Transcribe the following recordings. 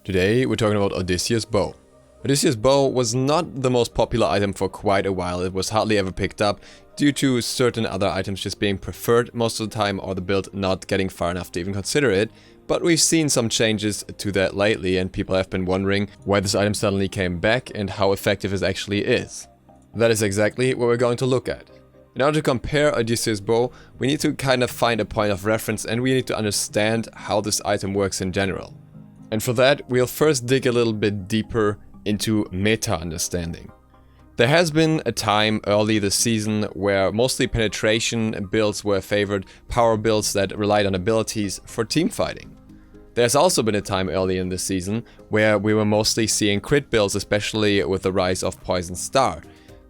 Today we're talking about Odysseus' bow. Odysseus' bow was not the most popular item for quite a while. It was hardly ever picked up due to certain other items just being preferred most of the time or the build not getting far enough to even consider it. But we've seen some changes to that lately and people have been wondering why this item suddenly came back and how effective it actually is. That is exactly what we're going to look at. In order to compare Odysseus' bow, we need to kind of find a point of reference and we need to understand how this item works in general. And for that, we'll first dig a little bit deeper into meta understanding. There has been a time early this season where mostly penetration builds were favored, power builds that relied on abilities for team fighting. There's also been a time early in this season where we were mostly seeing crit builds, especially with the rise of Poison Star.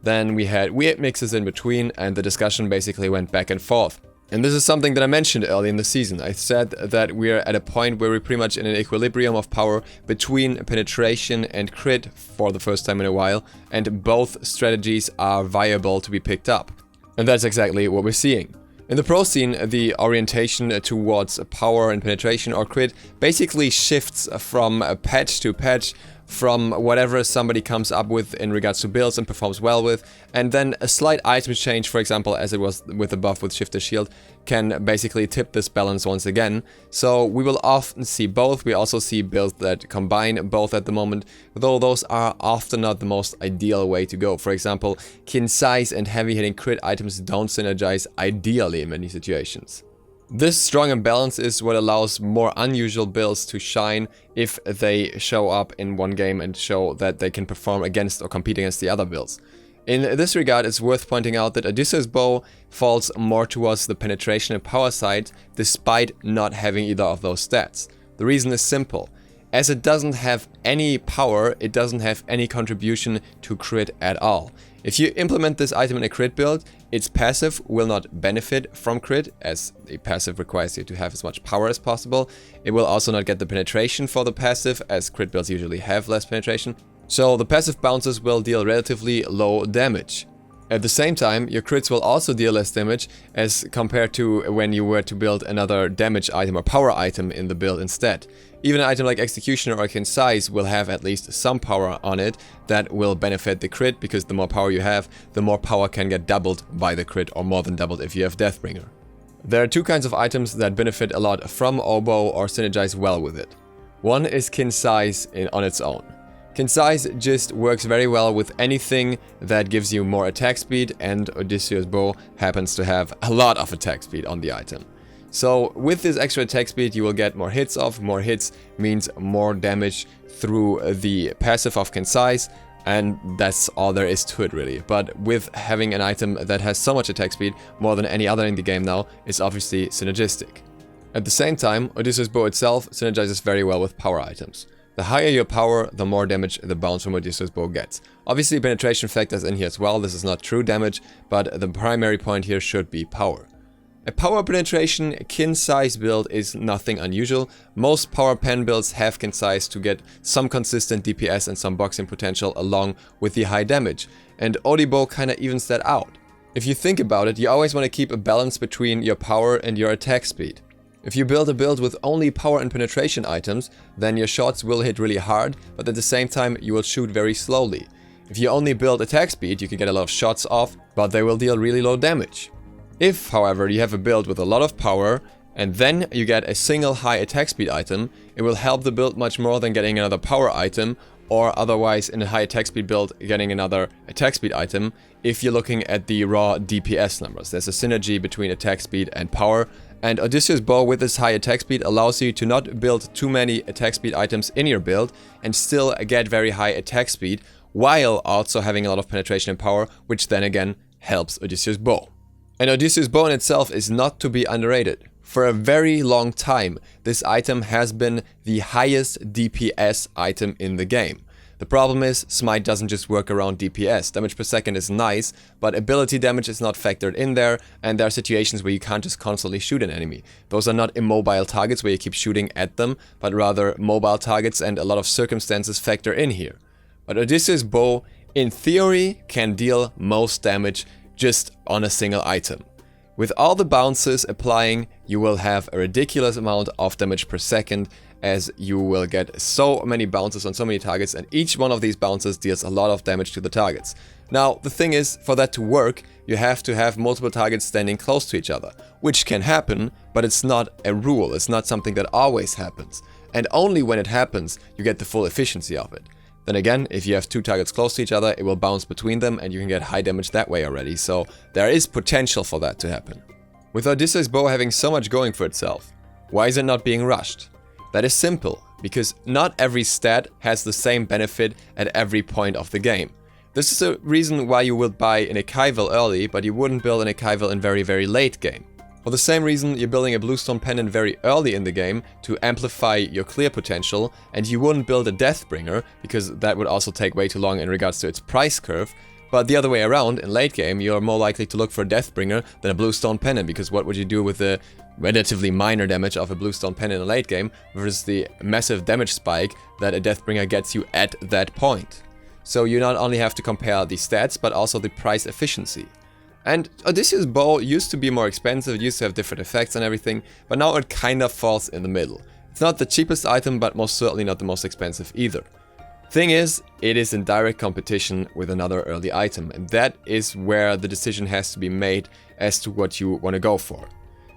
Then we had weird mixes in between and the discussion basically went back and forth. And this is something that I mentioned early in the season. I said that we're at a point where we're pretty much in an equilibrium of power between penetration and crit for the first time in a while, and both strategies are viable to be picked up. And that's exactly what we're seeing. In the pro scene, the orientation towards power and penetration or crit basically shifts from patch to patch, from whatever somebody comes up with in regards to builds and performs well with, and then a slight item change, for example, as it was with the buff with Shifter Shield, can basically tip this balance once again. So we will often see both. We also see builds that combine both at the moment, though those are often not the most ideal way to go. For example, concise and heavy hitting crit items don't synergize ideally in many situations. This strong imbalance is what allows more unusual builds to shine if they show up in one game and show that they can perform against or compete against the other builds. In this regard, it's worth pointing out that Odysseus' bow falls more towards the penetration and power side despite not having either of those stats. The reason is simple. As it doesn't have any power, it doesn't have any contribution to crit at all. If you implement this item in a crit build, its passive will not benefit from crit, as the passive requires you to have as much power as possible. It will also not get the penetration for the passive, as crit builds usually have less penetration. So the passive bounces will deal relatively low damage. At the same time, your crits will also deal less damage as compared to when you were to build another damage item or power item in the build instead. Even an item like Executioner or Concise will have at least some power on it that will benefit the crit, because the more power you have, the more power can get doubled by the crit, or more than doubled if you have Deathbringer. There are two kinds of items that benefit a lot from Obow or synergize well with it. One is Concise on its own. Concise just works very well with anything that gives you more attack speed, and Odysseus' bow happens to have a lot of attack speed on the item. So with this extra attack speed you will get more hits off. More hits means more damage through the passive of Concise, and that's all there is to it really. But with having an item that has so much attack speed, more than any other in the game now, it's obviously synergistic. At the same time, Odysseus' bow itself synergizes very well with power items. The higher your power, the more damage the bounce from Odysseus' bow gets. Obviously penetration factors in here as well. This is not true damage, but the primary point here should be power. A power penetration Concise build is nothing unusual. Most power pen builds have Concise to get some consistent DPS and some boxing potential along with the high damage, and Obow kinda evens that out. If you think about it, you always want to keep a balance between your power and your attack speed. If you build a build with only power and penetration items, then your shots will hit really hard, but at the same time you will shoot very slowly. If you only build attack speed, you can get a lot of shots off, but they will deal really low damage. If, however, you have a build with a lot of power, and then you get a single high attack speed item, it will help the build much more than getting another power item, or otherwise in a high attack speed build getting another attack speed item. If you're looking at the raw DPS numbers, there's a synergy between attack speed and power, and Odysseus' bow with this high attack speed allows you to not build too many attack speed items in your build and still get very high attack speed, while also having a lot of penetration and power, which then again helps Odysseus' bow. And Odysseus' bow in itself is not to be underrated. For a very long time, this item has been the highest DPS item in the game. The problem is, Smite doesn't just work around DPS. Damage per second is nice, but ability damage is not factored in there, and there are situations where you can't just constantly shoot an enemy. Those are not immobile targets where you keep shooting at them, but rather mobile targets, and a lot of circumstances factor in here. But Odysseus' bow, in theory, can deal most damage just on a single item. With all the bounces applying, you will have a ridiculous amount of damage per second, as you will get so many bounces on so many targets, and each one of these bounces deals a lot of damage to the targets. Now, the thing is, for that to work, you have to have multiple targets standing close to each other, which can happen, but it's not a rule, it's not something that always happens. And only when it happens, you get the full efficiency of it. Then again, if you have two targets close to each other, it will bounce between them and you can get high damage that way already, so there is potential for that to happen. With Odysseus' bow having so much going for itself, why is it not being rushed? That is simple, because not every stat has the same benefit at every point of the game. This is a reason why you would buy an Ichaival early, but you wouldn't build an Ichaival in very late game. For the same reason, you're building a Bluestone Pendant very early in the game to amplify your clear potential, and you wouldn't build a Deathbringer, because that would also take way too long in regards to its price curve. But the other way around, in late game, you're more likely to look for a Deathbringer than a Bluestone Pendant, because what would you do with the relatively minor damage of a Bluestone Pendant in late game versus the massive damage spike that a Deathbringer gets you at that point? So you not only have to compare the stats, but also the price efficiency. And Odysseus' bow used to be more expensive, it used to have different effects and everything, but now it kind of falls in the middle. It's not the cheapest item, but most certainly not the most expensive either. Thing is, it is in direct competition with another early item, and that is where the decision has to be made as to what you want to go for.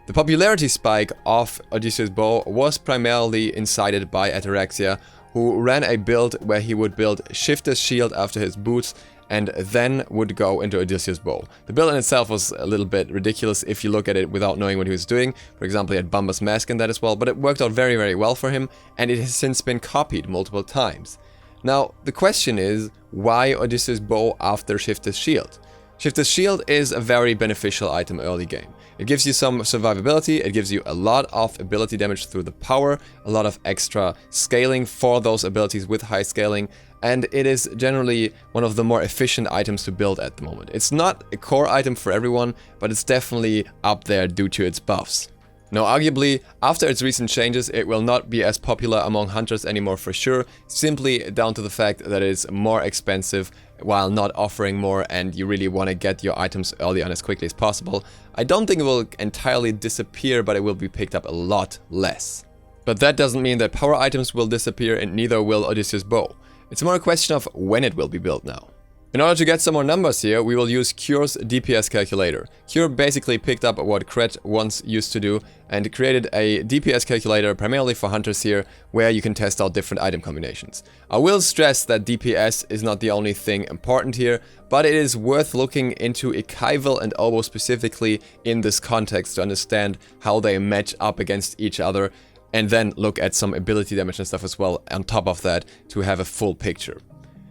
The popularity spike of Odysseus' bow was primarily incited by Ataraxia, who ran a build where he would build Shifter's Shield after his boots and then would go into Odysseus' bow. The build in itself was a little bit ridiculous if you look at it without knowing what he was doing. For example, he had Bumba's Mask in that as well, but it worked out very well for him, and it has since been copied multiple times. Now, the question is, why Odysseus' bow after Shifter's Shield? Shifter's Shield is a very beneficial item early game. It gives you some survivability, it gives you a lot of ability damage through the power, a lot of extra scaling for those abilities with high scaling, and it is generally one of the more efficient items to build at the moment. It's not a core item for everyone, but it's definitely up there due to its buffs. Now, arguably, after its recent changes, it will not be as popular among hunters anymore for sure, simply down to the fact that it's more expensive while not offering more, and you really want to get your items early on as quickly as possible. I don't think it will entirely disappear, but it will be picked up a lot less. But that doesn't mean that power items will disappear, and neither will Odysseus' bow. It's more a question of when it will be built now. In order to get some more numbers here, we will use Cure's DPS calculator. Cure basically picked up what Kret once used to do and created a DPS calculator primarily for hunters here, where you can test out different item combinations. I will stress that DPS is not the only thing important here, but it is worth looking into Ichaival and Obow specifically in this context to understand how they match up against each other, and then look at some ability damage and stuff as well on top of that to have a full picture.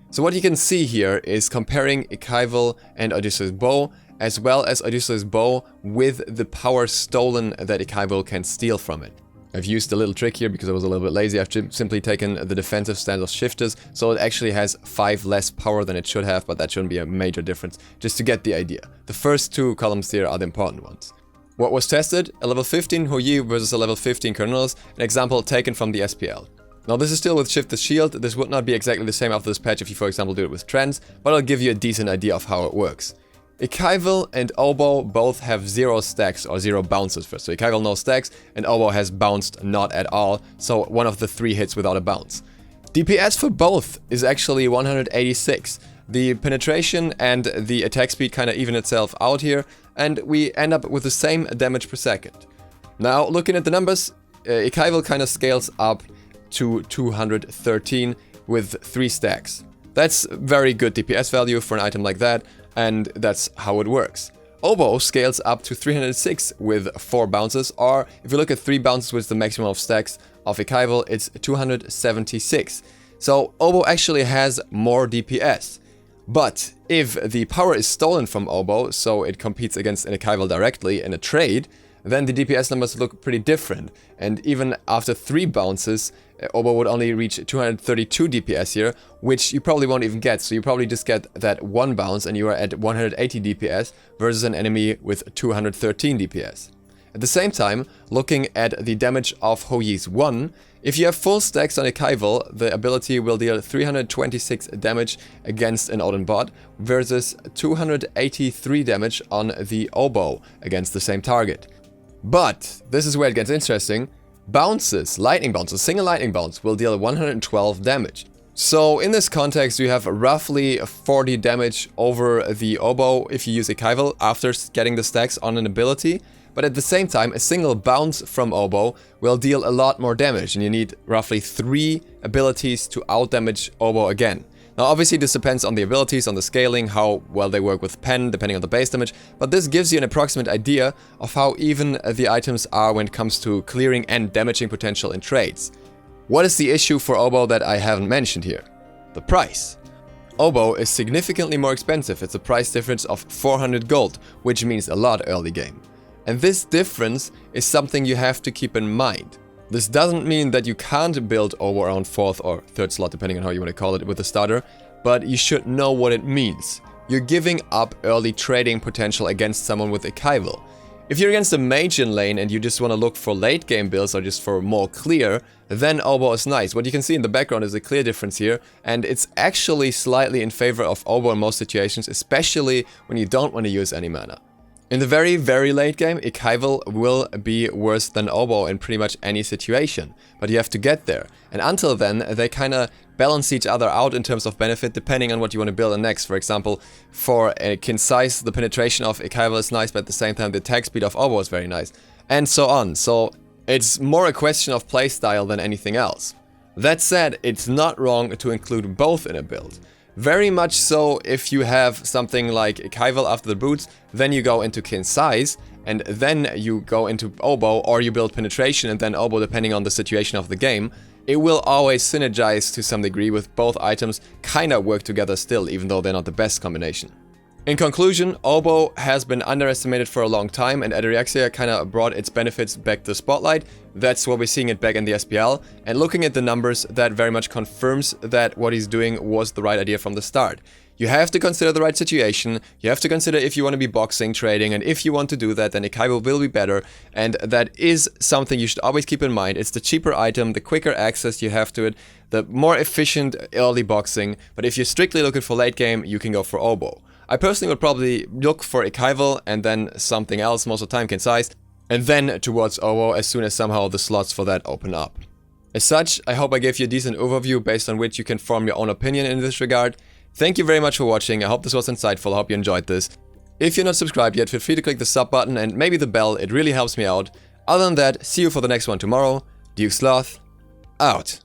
So what you can see here is comparing Ichaival and Odysseus' bow, as well as Odysseus' bow with the power stolen that Ichaival can steal from it. I've used a little trick here because I was a little bit lazy. I've simply taken the defensive stance of Shifters, so it actually has 5 less power than it should have, but that shouldn't be a major difference, just to get the idea. The first 2 columns here are the important ones. What was tested? A level 15 Houyi versus a level 15 Cornelis, an example taken from the SPL. Now this is still with Shifter's Shield. This would not be exactly the same after this patch if you, for example, do it with Trends, but I'll give you a decent idea of how it works. Ichaival and Obow both have 0 stacks or 0 bounces first. So Ichaival no stacks and Obow has bounced not at all, so one of the 3 hits without a bounce. DPS for both is actually 186. The penetration and the attack speed kind of even itself out here, and we end up with the same damage per second. Now, looking at the numbers, Ichaival kind of scales up to 213 with 3 stacks. That's very good DPS value for an item like that, and that's how it works. Obow scales up to 306 with 4 bounces, or if you look at 3 bounces with the maximum of stacks of Ichaival, it's 276. So Obow actually has more DPS. But if the power is stolen from Obow, so it competes against an Ichaival directly in a trade, then the DPS numbers look pretty different. And even after 3 bounces, Obow would only reach 232 DPS here, which you probably won't even get. So you probably just get that 1 bounce and you are at 180 DPS versus an enemy with 213 DPS. At the same time, looking at the damage of Houyi's 1, if you have full stacks on Ichaival, the ability will deal 326 damage against an Odin bot versus 283 damage on the Obow against the same target. But this is where it gets interesting. Bounces, lightning bounces, single lightning bounce will deal 112 damage. So in this context, you have roughly 40 damage over the Obow if you use Ichaival after getting the stacks on an ability. But at the same time, a single bounce from Obow will deal a lot more damage, and you need roughly 3 abilities to outdamage Obow again. Now obviously this depends on the abilities, on the scaling, how well they work with pen, depending on the base damage, but this gives you an approximate idea of how even the items are when it comes to clearing and damaging potential in trades. What is the issue for Obow that I haven't mentioned here? The price. Obow is significantly more expensive. It's a price difference of 400 gold, which means a lot early game. And this difference is something you have to keep in mind. This doesn't mean that you can't build Obow around 4th or 3rd slot, depending on how you want to call it, with a starter, but you should know what it means. You're giving up early trading potential against someone with Ichaival. If you're against a mage in lane and you just want to look for late game builds or just for more clear, then Obow is nice. What you can see in the background is a clear difference here, and it's actually slightly in favor of Obow in most situations, especially when you don't want to use any mana. In the very, very late game, Ichaival will be worse than Obow in pretty much any situation, but you have to get there. And until then, they kind of balance each other out in terms of benefit, depending on what you want to build next. For example, for Concise, the penetration of Ichaival is nice, but at the same time, the attack speed of Obow is very nice, and so on. So it's more a question of playstyle than anything else. That said, it's not wrong to include both in a build. Very much so if you have something like Ichaival after the boots, then you go into Concise, and then you go into Obow, or you build penetration and then Obow depending on the situation of the game. It will always synergize to some degree with both items kinda work together still, even though they're not the best combination. In conclusion, Obow has been underestimated for a long time, and Ataraxia kinda brought its benefits back to the spotlight. That's what we're seeing it back in the SPL, and looking at the numbers, that very much confirms that what he's doing was the right idea from the start. You have to consider the right situation, you have to consider if you want to be boxing, trading, and if you want to do that, then Ichaival will be better, and that is something you should always keep in mind. It's the cheaper item, the quicker access you have to it, the more efficient early boxing, but if you're strictly looking for late game, you can go for Obow. I personally would probably look for Ichaival and then something else, most of the time Concise, and then towards Obow as soon as somehow the slots for that open up. As such, I hope I gave you a decent overview based on which you can form your own opinion in this regard. Thank you very much for watching, I hope this was insightful, I hope you enjoyed this. If you're not subscribed yet, feel free to click the sub button and maybe the bell, it really helps me out. Other than that, see you for the next one tomorrow. Sloth, out.